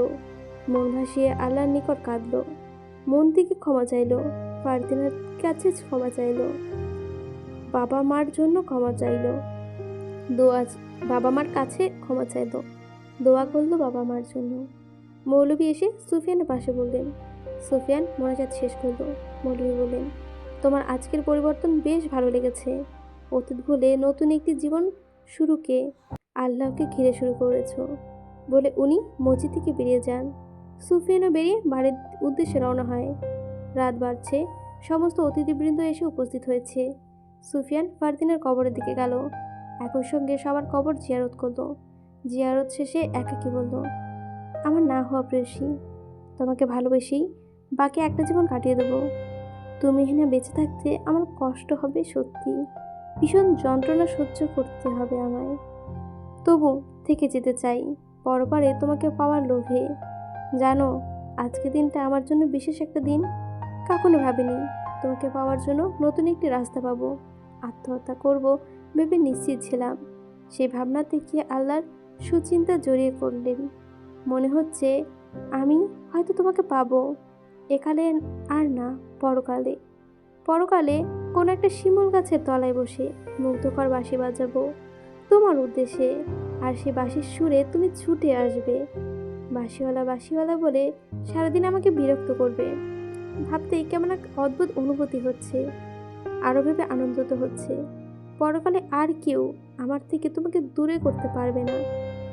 মন ভাসিয়ে আল্লাহর নিকট কাঁদল। মন থেকে ক্ষমা চাইল, ফারদিনার কাছে ক্ষমা চাইল, বাবা মার জন্য ক্ষমা চাইল, দোয়া বাবা মার কাছে ক্ষমা চাইল, দোয়া করলো বাবা মার জন্য। মৌলভী এসে সুফিয়ানের পাশে বললেন। সুফিয়ান মোনাজাত শেষ করলো। মৌলভী বললেন, তোমার আজকের পরিবর্তন বেশ ভালো লেগেছে। অতীত ভুলে নতুন একটি জীবন শুরুকে আল্লাহকে ঘিরে শুরু করেছ। বলে উনি মসজিদ থেকে বেরিয়ে যান। সুফিয়ানও বেরিয়ে বাড়ির উদ্দেশ্যে রওনা হয়। রাত বাড়ছে, সমস্ত অতিথিবৃন্দ এসে উপস্থিত হয়েছে। সুফিয়ান ফারদিনের কবরের দিকে গেল। একই সঙ্গে সবার কবর জিয়ারত করলো। জিয়ারত শেষে একাকী বলল, আমার না হওয়া প্রেয়সী, তোমাকে ভালোবেসেই বাকি একটা জীবন কাটিয়ে দেবো। তুমি এখানে বেঁচে থাকতে আমার কষ্ট হবে সত্যি, ভীষণ যন্ত্রণা সহ্য করতে হবে আমায়। তবু থেকে যেতে চাই পরপারে তোমাকে পাওয়ার লোভে। জানো, আজকের দিনটা আমার জন্য বিশেষ একটা দিন। কখনো ভাবিনি তোমাকে পাওয়ার জন্য নতুন একটি রাস্তা পাবো। আত্মহত্যা করব ভেবে নিশ্চিত ছিলাম। সেই ভাবনা থেকে আল্লাহর সুচিন্তা জড়িয়ে পড়লেন। মনে হচ্ছে আমি হয়তো তোমাকে পাবো, একালে আর না, পরকালে। পরকালে কোনো একটা শিমুল গাছের তলায় বসে মুগ্ধকর বাঁশি বাজাবো তোমার উদ্দেশ্যে, আর সে বাঁশির সুরে তুমি ছুটে আসবে। বাঁশিওয়ালা বাঁশিওয়ালা বলে সারাদিন আমাকে বিরক্ত করবে। ভাবতেই কেমন এক অদ্ভুত অনুভূতি হচ্ছে। আরও ভেবে আনন্দিত হচ্ছে। পরকালে আর কেউ আমার থেকে তোমাকে দূরে করতে পারবে না,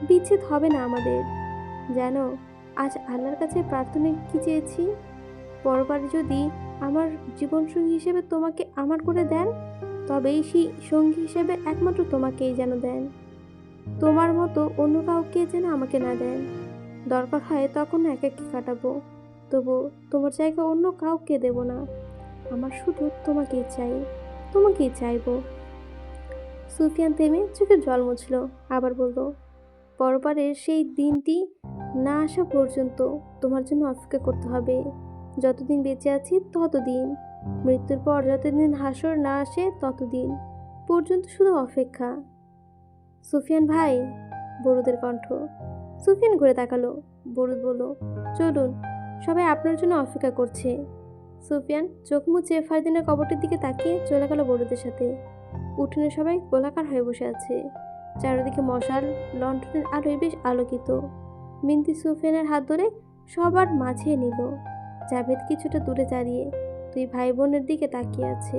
বিচ্ছেদ হবে না আমাদের। জানো, আজ আল্লাহর কাছে প্রার্থনা কি চেয়েছি? পরপারে যদি আমার জীবনসঙ্গী হিসেবে তোমাকে আমার করে দেন, তবেই সেই সঙ্গী হিসেবে একমাত্র তোমাকেই যেন দেন। তোমার মতো অন্য কাউকে যেন আমাকে না দেন। দরকার হয় তখন একাকী কাটাবো, তবু তোমার জায়গা অন্য কাউকে দেব না। আমার শুধু তোমাকেই চাই, তোমাকেই চাইবো। সুফিয়ান থেমে চোখের জল মুছল, আবার বলল, পরপারের সেই দিনটি না আসা পর্যন্ত তোমার জন্য অপেক্ষা করতে হবে। যতদিন বেঁচে আছি ততদিন, মৃত্যুর পর যতদিন হাসর না আসে ততদিন পর্যন্ত শুধু অপেক্ষা। সুফিয়ান ভাই, বরুদের কণ্ঠ। সুফিয়ান ঘুরে তাকালো। বরুদ বলল, চলুন, সবাই আপনার জন্য অপেক্ষা করছে। সুফিয়ান চোখ মুছে ফারদিনের কবরটির দিকে তাকিয়ে চলে গেল বরুদের সাথে। উঠোনে সবাই গোলাকার হয়ে বসে আছে। চারিদিকে মশাল লণ্ঠনের আলোয় বেশ আলোকিত। মিন্তি সুফিয়ানের হাত ধরে সবার মাঝে নিল। জাভেদ কিছুটা দূরে দাঁড়িয়ে দুই ভাই বোনের দিকে তাকিয়ে আছে।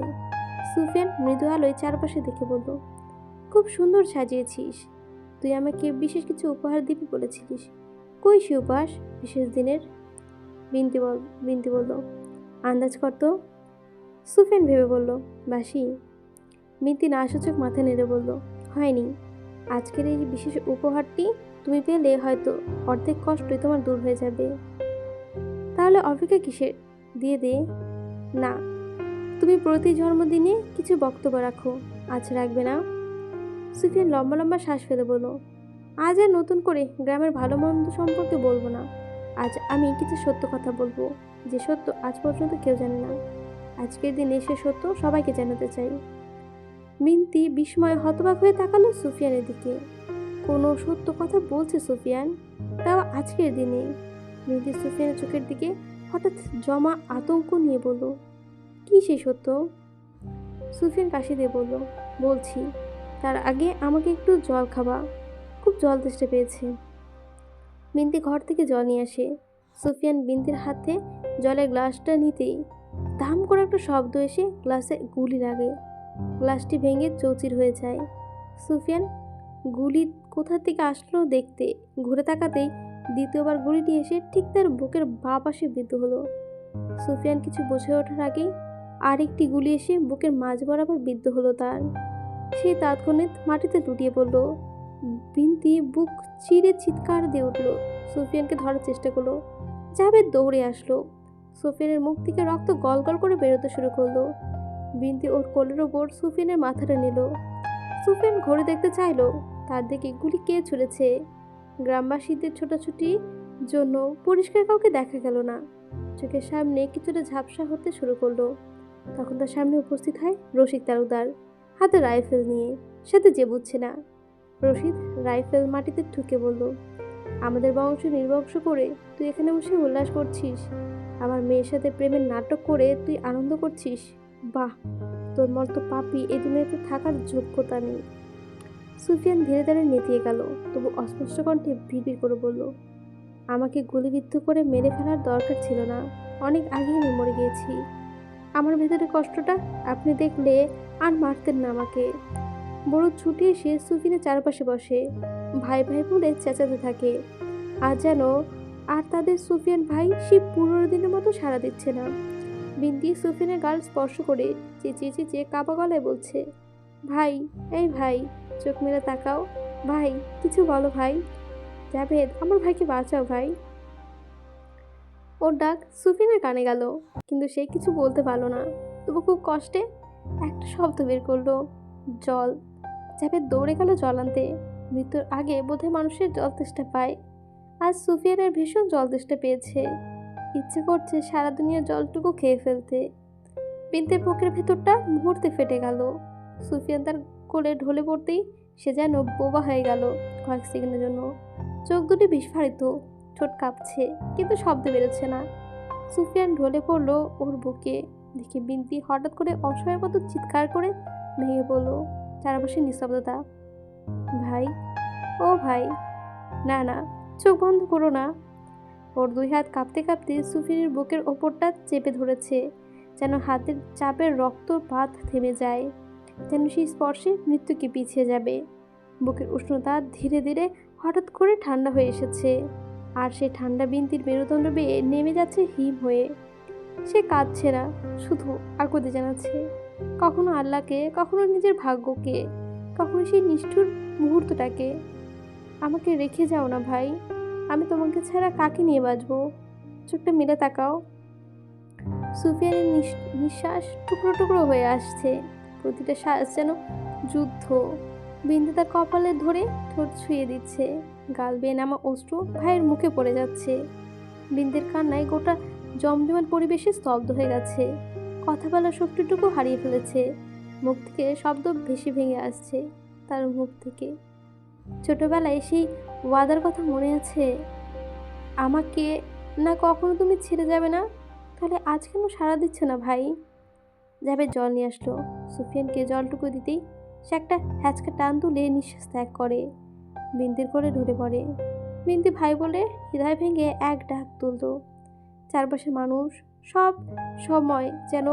সুফিয়ান মৃদু আলোয় চারপাশে দেখে বলল, খুব সুন্দর সাজিয়েছিস। তুই আমাকে বিশেষ কিছু উপহার দিবি বলেছিলিস, কই সে উপহাস বিশেষ দিনের? বিনতি বলল, আন্দাজ কর তো। সুফিয়ান ভেবে বলল, বাসি। মিন্তি নাসূচক মাথা নেড়ে বলল, হয়নি। আজকের এই বিশেষ উপহারটি তুমি পেলে হয়তো অর্ধেক কষ্টই তোমার দূর হয়ে যাবে। তাহলে অপেক্ষা কিসের, দিয়ে দে। না, তুমি প্রতি জন্মদিনে কিছু বক্তব্য রাখো, আজ রাখবে না? সুফিয়ান লম্বা লম্বা শ্বাস ফেলে বলল, আজ আর নতুন করে গ্রামের ভালো মন্দ সম্পর্কে বলবো না। আজ আমি কিছু সত্য কথা বলবো, যে সত্য আজ পর্যন্ত কেউ জানে না। আজকের দিনে সে সত্য সবাইকে জানাতে চাই। মিন্তি বিস্ময়ে হতবাক হয়ে তাকালো সুফিয়ানের দিকে। কোনো সত্য কথা বলছে সুফিয়ান, তাও আজকের দিনে? মিন্তি সুফিয়ানের চোখের দিকে হঠাৎ জমা আতঙ্ক নিয়ে বলল, কি সেই সত্য? সুফিয়ান কাশি দিয়ে বলল, বলছি, তার আগে আমাকে একটু জল খাবা, খুব জল তেষ্টা পেয়েছে। মিন্তি ঘর থেকে জল নিয়ে আসে। সুফিয়ান বিন্তির হাতে জলের গ্লাসটা নিতেই দাম করে একটা শব্দ এসে গ্লাসে গুলি লাগে। গ্লাসটি ভেঙে চৌচির হয়ে যায়। সুফিয়ান গুলি কোথা থেকে আসলো দেখতে ঘুরে তাকাতেই দ্বিতীয়বার গুলিটি এসে ঠিক তার বুকের বাঁ পাশে বিদ্ধ হলো। সুফিয়ান কিছু বুঝে ওঠার আগেই আরেকটি গুলি এসে বুকের মাঝ বরাবর বিদ্ধ হলো তার। সেই তাৎক্ষণিক মাটিতে লুটিয়ে পড়ল। বিন্তি বুক চিরে চিৎকার দিয়ে উঠল। সুফিয়ানকে ধরার চেষ্টা করলো। জাভেদ দৌড়ে আসলো। সুফিয়ানের মুখ থেকে রক্ত গল গল করে বেরোতে শুরু করলো। বিন্তি ওর কোলের ওপর সুফিয়ানের মাথাটা নিল। সুফিয়ান ঘড়ি দেখতে চাইলো, তার দিকে গুলি কে ছুড়েছে। গ্রামবাসীদের ছোটাছুটির জন্য পরিষ্কার কাউকে দেখা গেল না। চোখের সামনে কিছুটা ঝাপসা হতে শুরু করলো। তখন তার সামনে উপস্থিত হয় রশিদ তালুকদার, হাতে রাইফেল নিয়ে, সাথে যে বুঝছে না। রশিদ রাইফেল মাটিতে ঠুকে বলল, আমাদের বংশ নির্বংশ করে তুই এখানে বসে উল্লাস করছিস? আমার মেয়ের সাথে প্রেমের নাটক করে তুই আনন্দ করছিস? বাহ, তোর মতো পাপী এই দুনিয়াতে থাকার যোগ্যতা নেই। সুফিয়ান ধীরে ধীরে নেতিয়ে গেল, তবু অস্পষ্ট কণ্ঠে বিড়বিড় করে বলল, আমাকে গুলিবিদ্ধ করে মেরে ফেলার দরকার ছিল না, অনেক আগেই আমি মরে গিয়েছি। আমার ভেতরে কষ্টটা আপনি দেখলে আর মারতেন না আমাকে। বড় ছুটে এসে সুফিয়ানের চারপাশে বসে, ভাই ভাই বলে চেঁচাতে থাকে। আর যেন আর তাদের সুফিয়ান ভাই সে পুরোনো দিনের মতো সাড়া দিচ্ছে না। বিন্তি সুফিয়ানের গাল স্পর্শ করে চেঁচিয়ে চেঁচিয়ে কাঁপা গলায় বলছে, ভাই, এই ভাই, চোখ মেলে তাকাও, ভাই কিছু বলো ভাই, জাভেদ আমার ভাইকে বাঁচাও ভাই। ওর ডাক সুফিয়ানের কানে গেল, কিন্তু সে কিছু বলতে পারলো না। তবু খুব কষ্টে একটা শব্দ বের করলো, জল। জাভেদ দৌড়ে গেল জল আনতে। মৃত্যুর আগে বোধহয় মানুষের জল তেষ্টা পায়। আজ সুফিয়ানের ভীষণ জল তেষ্টা পেয়েছে। ইচ্ছে করছে সারা দুনিয়ার জলটুকু খেয়ে ফেলতে। বিন্তের বুকের ভেতরটা মুহূর্তে ফেটে গেল। সুফিয়ান তার কোলে ঢলে পড়তেই সে যেন বোবা হয়ে গেল কয়েক সেকেন্ডের জন্য। চোখ দুটি বিস্ফারিত, ঠোঁট কাঁপছে, কিন্তু শব্দ বেরোচ্ছে না। সুফিয়ান ঢলে পড়ল ওর বুকে। দেখে বিন্তি হঠাৎ করে অসহায়ের মতো চিৎকার করে ভেঙে পড়ল। চারপাশে নিস্তব্ধতা। ভাই, ও ভাই, না না, চোখ বন্ধ করো না। ওর দুই হাত কাঁপতে কাঁপতে সুফিয়ানের বুকের ওপরটা চেপে ধরেছে, যেন হাতের চাপের রক্তপাত থেমে যায়, যেন সেই স্পর্শে মৃত্যুকে পিছিয়ে যাবে। বুকের উষ্ণতা ধীরে ধীরে হঠাৎ করে ঠান্ডা হয়ে এসেছে, আর সেই ঠান্ডা বিন্তির মেরুদণ্ড বেয়ে নেমে যাচ্ছে হিম হয়ে। সে কাঁদছে না, শুধু আকুতি জানাচ্ছে, কখনো আল্লাহকে, কখনো নিজের ভাগ্যকে, কখনো সেই নিষ্ঠুর মুহূর্তটাকে। আমাকে রেখে যাও না ভাই, আমি তোমাকে ছাড়া কাকে নিয়ে বাঁচবো? চোখটা মেলে তাকাও। সুফিয়ানের নিঃশ্বাস টুকরো টুকরো হয়ে আসছে, প্রতিটা শ্বাস যেন যুদ্ধ। বিন্দু তার কপালে ধরে ঠোঁট ছুঁয়ে দিচ্ছে, গাল বেয়ে নামা অশ্রু ভাইয়ের মুখে পড়ে যাচ্ছে। বিন্দের কান্নায় গোটা জমজমাট পরিবেশে স্তব্ধ হয়ে গেছে। কথা বলার শক্তিটুকু হারিয়ে ফেলেছে। মুখ থেকে শব্দ ভেসে ভেঙে আসছে তার মুখ থেকে। ছোটবেলায় সেই ওয়াদার কথা মনে আছে? আমাকে না কখনো তুমি ছেড়ে যাবে না? তাহলে আজ কেন সাড়া দিচ্ছে না ভাই? যাবে জল নিয়ে আসলো। সুফিয়ানকে জলটুকু দিতেই সে একটা হ্যাচকা টান তুলে নিঃশ্বাস ত্যাগ করে বিন্তির কোলে ঢলে পড়ে। বিন্তি ভাই বলে হৃদয় ভেঙে এক ডাক তুলল। চারপাশে মানুষ, সব সময় যেন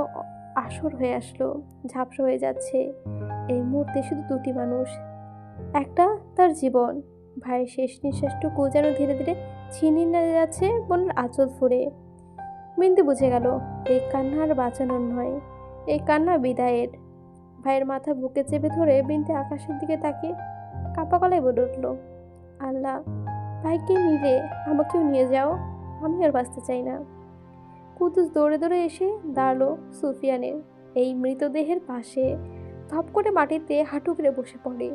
আসর হয়ে আসলো, ঝাপসা হয়ে যাচ্ছে। এই মুহূর্তে শুধু দুটি মানুষ, একটা তার জীবন, ভাইয়ের শেষ নিঃশ্বাসটুকু যেন ধীরে ধীরে ছিনিয়ে যাচ্ছে বোনের আঁচল ফুঁড়ে। বিন্তি বুঝে গেল এই কান্না আর বাঁচানোর নয়, এই কান্না বিদায়ের। ভাইয়ের মাথা বুকে চেপে ধরে বিন্তি আকাশের দিকে তাকিয়ে কাঁপা গলায় বলে উঠল, আল্লাহ, ভাইকে নিলে আমাকেও নিয়ে যাও, আমি আর বাঁচতে চাই না। কুদ্দুস দৌড়ে দৌড়ে এসে দাঁড়ালো সুফিয়ানের এই মৃতদেহের পাশে, ধপ করে মাটিতে হাঁটু করে বসে পড়ে।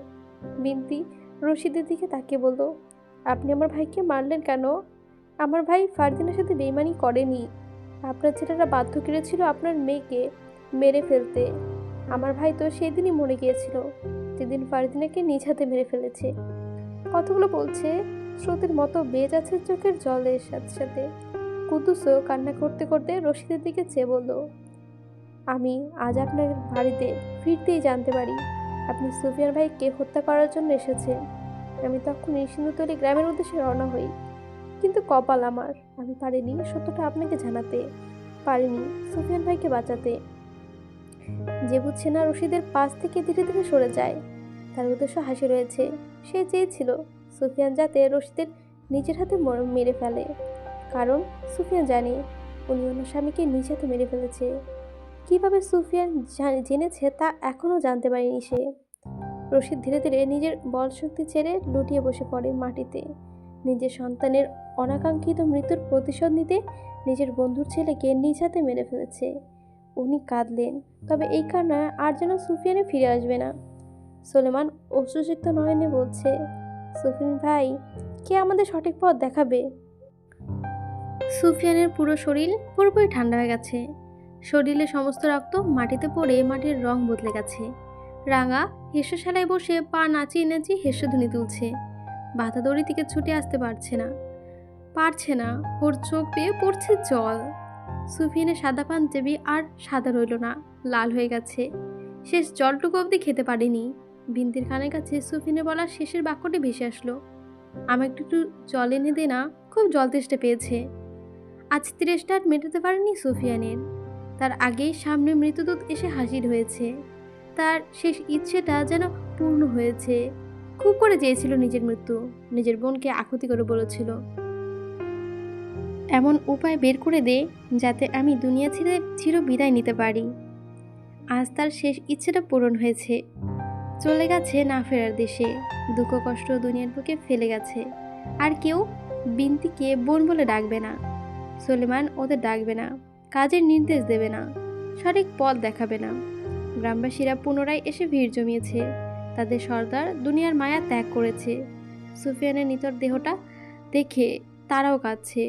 বিন্তি রশিদের দিকে তাকিয়ে বলল, আপনি আমার ভাইকে মারলেন কেন? আমার ভাই ফারদিনের সাথে বেইমানি করেনি। আপনার ছেলেরা বাধ্য করেছিল আপনার মেয়েকে মেরে ফেলতে। আমার ভাই তো সেদিনই মরে গিয়েছিল, যেদিন ফারদিনাকে নিজ হাতে মেরে ফেলেছে। কথাগুলো বলছে স্রোতের মতো বেয়ে যাচ্ছে চোখের জলের সাথে সাথে। কুদ্দুসও কান্না করতে করতে রশিদের দিকে চেয়ে বলল, আমি আজ আপনার বাড়িতে ফিরতেই জানতে পারি আপনি সুফিয়ান ভাইকে হত্যা করার জন্য এসেছেন। আমি তখনই সিন্ধুতলি গ্রামের উদ্দেশ্যে রওনা হই, কিন্তু কপাল আমার, আমি পারিনি সত্যটা আপনাকে জানাতে, পারিনি সুফিয়ান ভাইকে বাঁচাতে। যে বুঝছে না রশিদের পাশ থেকে ধীরে ধীরে সরে যায়, তার উদ্দেশ্য হাসি রয়েছে। সে চেয়েছিল সুফিয়ান যাতে রশিদের নিজের হাতে মেরে ফেলে, কারণ সুফিয়ান জানে উনি ওনার স্বামীকে নিজ হাতে মেরে ফেলেছে। কিভাবে সুফিয়ান জেনেছে তা এখনও জানতে পারেনি সে। রশিদ ধীরে ধীরে নিজের বলশক্তি ছেড়ে লুটিয়ে বসে পড়ে মাটিতে। নিজের সন্তানের অনাকাঙ্ক্ষিত মৃত্যুর প্রতিশোধ নিতে নিজের বন্ধুর ছেলেকে নিজ হাতে মেরে ফেলেছে। উনি কাঁদলেন, তবে এই কান্না আর যেন সুফিয়ানে ফিরে আসবে না। সোলেমান অশ্রুসিক্ত নয়নে বলছে, সুফিয়ান ভাই, কে আমাদের সঠিক পথ দেখাবে? সুফিয়ানের পুরো শরীর পুরোপুরি ঠান্ডা হয়ে গেছে। শরীরে সমস্ত রক্ত মাটিতে পড়ে মাটির রং বদলে গেছে। রাঙা হেসেশালায় বসে পা নাচিয়ে নাচিয়ে হেসেধ্বনি তুলছে। বাধা দড়ি থেকে ছুটে আসতে পারছে না, ওর চোখ বেয়ে পড়ছে জল। সুফিয়ানের সাদা পাঞ্জাবি আর সাদা রইল না, লাল হয়ে গেছে। শেষ জলটুকু অবধি খেতে পারেনি। বিন্তির কানের কাছে সুফিয়ানের বলা শেষের বাক্যটি ভেসে আসলো, আমাকে একটু জল এনে দে না, খুব জল তেষ্টা পেয়েছে। আজ তৃষ্ণা আর মেটাতে পারেনি সুফিয়ানের। তার আগেই সামনে মৃতদূত এসে হাজির হয়েছে। তার শেষ ইচ্ছেটা যেন পূর্ণ হয়েছে। খুব করে চেয়েছিল নিজের মৃত্যু, নিজের বোনকে আকুতি করে বলেছিল, এমন উপায় বের করে দে যাতে আমি দুনিয়া ছেড়ে চির বিদায় নিতে পারি। আজ তার শেষ ইচ্ছেটা পূরণ হয়েছে। চলে গেছে না ফেরার দেশে, দুঃখ কষ্ট দুনিয়ার বুকে ফেলে গেছে। আর কেউ বিন্তিকে বোন বলে ডাকবে না, সোলেমান ওদের ডাকবে না, কাজের নির্দেশ দেবে না, সঠিক পথ দেখাবে না। গ্রামবাসীরা পুনরায় এসে ভিড় জমিয়েছে। তাদের সর্দার দুনিয়ার মায়া ত্যাগ করেছে। সুফিয়ানের নিথর দেহটা দেখে তারাও কাঁদছে।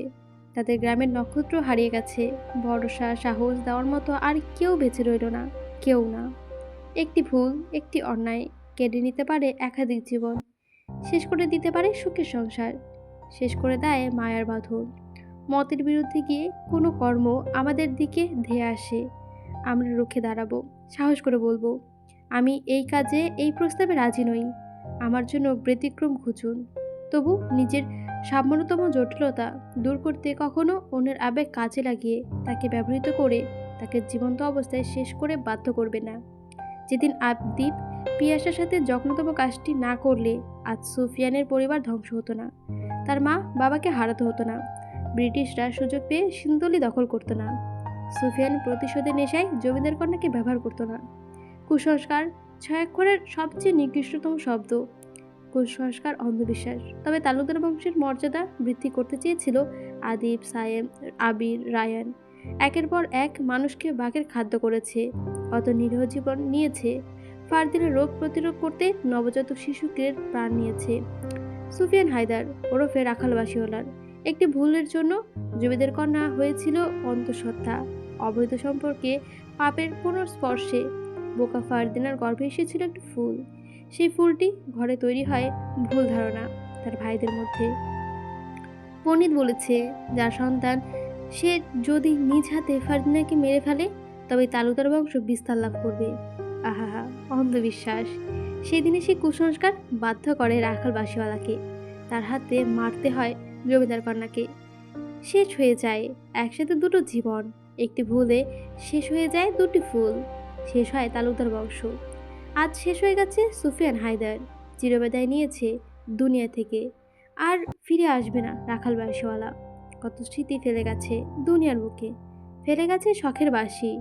তাদের গ্রামের নক্ষত্র হারিয়ে গেছে। ভরসা সাহস দেওয়ার মতো আর কেউ বেঁচে রইল না, কেউ না। একটি ভুল, একটি অন্যায় কেড়ে নিতে পারে একাধিক জীবন, শেষ করে দিতে পারে সুখের সংসার, শেষ করে দেয় মায়ার বাঁধন। মতের বিরুদ্ধে গিয়ে কোনো কর্ম আমাদের দিকে ধেয়ে আসে, আমরা রুখে দাঁড়াবো, সাহস করে বলবো, আমি এই কাজে এই প্রস্তাবে রাজি নই, আমার জন্য ব্যতিক্রম খুঁজুন। তবু নিজের সামান্যতম জটিলতা দূর করতে কখনো অন্যের আবেগ কাজে লাগিয়ে তাকে ব্যবহৃত করে তাকে জীবন্ত অবস্থায় শেষ করে বাধ্য করবে না। যেদিন আবদীপ পিয়াসার সাথে যত্নতম কাজটি না করলে আজ সুফিয়ানের পরিবার ধ্বংস হতো না, তার মা বাবাকে হারাতে হতো না, ব্রিটিশরা সুযোগ পেয়ে সিন্ধুতলি দখল করতো না, সুফিয়ান প্রতিশোধের নেশায় জমিদার কন্যাকে ব্যবহার করতো না। কুসংস্কার ছয়াক্ষরের সবচেয়ে নিকৃষ্টতম শব্দ। কুসংস্কার অন্ধবিশ্বাস। তবে তালুকদার বংশের মর্যাদা বৃদ্ধি করতে চেয়েছিল আদিব, সায়েম, আবির, রায়ান। একের পর এক মানুষকে বাঘের খাদ্য করেছে, কত নিরীহ জীবন নিয়েছে। ফারদিনের রোগ প্রতিরোধ করতে নবজাতক শিশুকে প্রাণ নিয়েছে। সুফিয়ান হায়দার ওরফে রাখাল বাসিওয়ালার একটি ভুলের জন্য জমিদার কন্যা হয়েছিল অন্তঃসত্ত্বা। অবৈধ সম্পর্কে পাপের কোনো স্পর্শে বোকা ফারদিনার গর্ভে এসেছিল একটি ফুল। সেই ফুলটি ঘরে তৈরি হয় ভুল ধারণা তার ভাইদের মধ্যে। পণ্ডিত বলেছে, যার সন্তান সে যদি নিজ হাতে ফারদিনাকে মেরে ফেলে তবে তালুকদার বংশ বিস্তার লাভ করবে। আহা, অন্ধবিশ্বাস। সেদিনে সে কুসংস্কার বাধ্য করে রাখাল বাসিওয়ালাকে, তার হাতে মারতে হয় জমিদার কন্যাকে। শেষ হয়ে যায় একসাথে দুটো জীবন, একটি ভুলে শেষ হয়ে যায় দুটি ফুল, শেষ হয় তালুকদার বংশ। আজ শেষ হয়ে গেছে সুফিয়ান হায়দার, চিরবিদায় নিয়েছে দুনিয়া থেকে, আর ফিরে আসবে না রাখাল বাসিওয়ালা। কত স্মৃতি ফেলে গেছে দুনিয়ার বুকে, ফেলে গেছে শখের বাঁশি,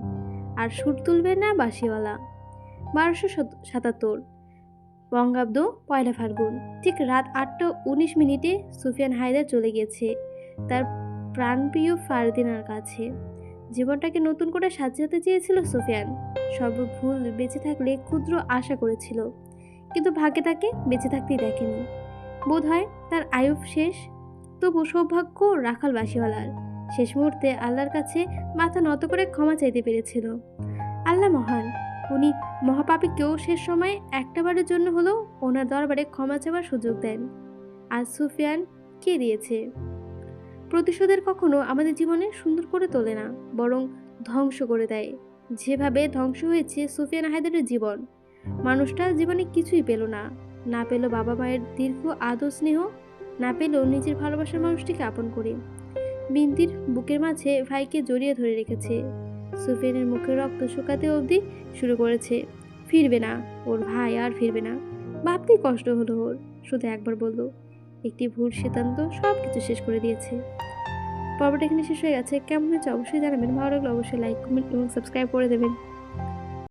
আর সুর তুলবে না বাঁশিওয়ালা। 1277 বঙ্গাব্দ, 1 ফাল্গুন, ঠিক রাত 8:19 সুফিয়ান হায়দার চলে গেছে তার প্রাণপ্রিয় ফারদিনার কাছে। জীবনটাকে নতুন করে সাজাতে চেয়েছিল সুফিয়ান। সর্বভুল বেঁচে থাকলে ক্ষুদ্র আশা করেছিল, কিন্তু ভাগ্যে তাকে বেঁচে থাকতেই দেখেনি। বোধ হয় তার আয়ু শেষ। তবু সৌভাগ্য রাখাল বাসিওয়ালার, শেষ মুহূর্তে আল্লাহর কাছে মাথা নত করে ক্ষমা চাইতে পেরেছিল। আল্লাহ মহান, উনি মহাপাপীকেও শেষ সময় একটাবারের জন্য হলেও ওনার দরবারে ক্ষমা চাওয়ার সুযোগ দেন। আজ সুফিয়ান কে দিয়েছে। প্রতিশোধের কখনো আমাদের জীবনে সুন্দর করে তোলে না, বরং ধ্বংস করে দেয়। যেভাবে ধ্বংস হয়েছে সুফিয়ান হায়দারের জীবন। মানুষটা জীবনে কিছুই পেল না, না পেল বাবা মায়ের দীর্ঘ আদর স্নেহ, না পেল নিজের ভালোবাসার মানুষটিকে আপন করে। বিন্তির বুকের মাঝে ভাইকে জড়িয়ে ধরে রেখেছে। সুফিয়ানের মুখের রক্ত শুকাতে অবধি শুরু করেছে। ফিরবে না, ওর ভাই আর ফিরবে না। ভাবতেই কষ্ট হলো ওর। শুধু একবার বলল, একটি ভুল সিদ্ধান্ত সব কিছু শেষ করে দিয়েছে। পর্বটা এখানে শেষ হয়ে গেছে। কেমন হয়েছে অবশ্যই জানাবেন। ভালো লাগলে অবশ্যই লাইক, কমেন্ট এবং সাবস্ক্রাইব করে দেবেন।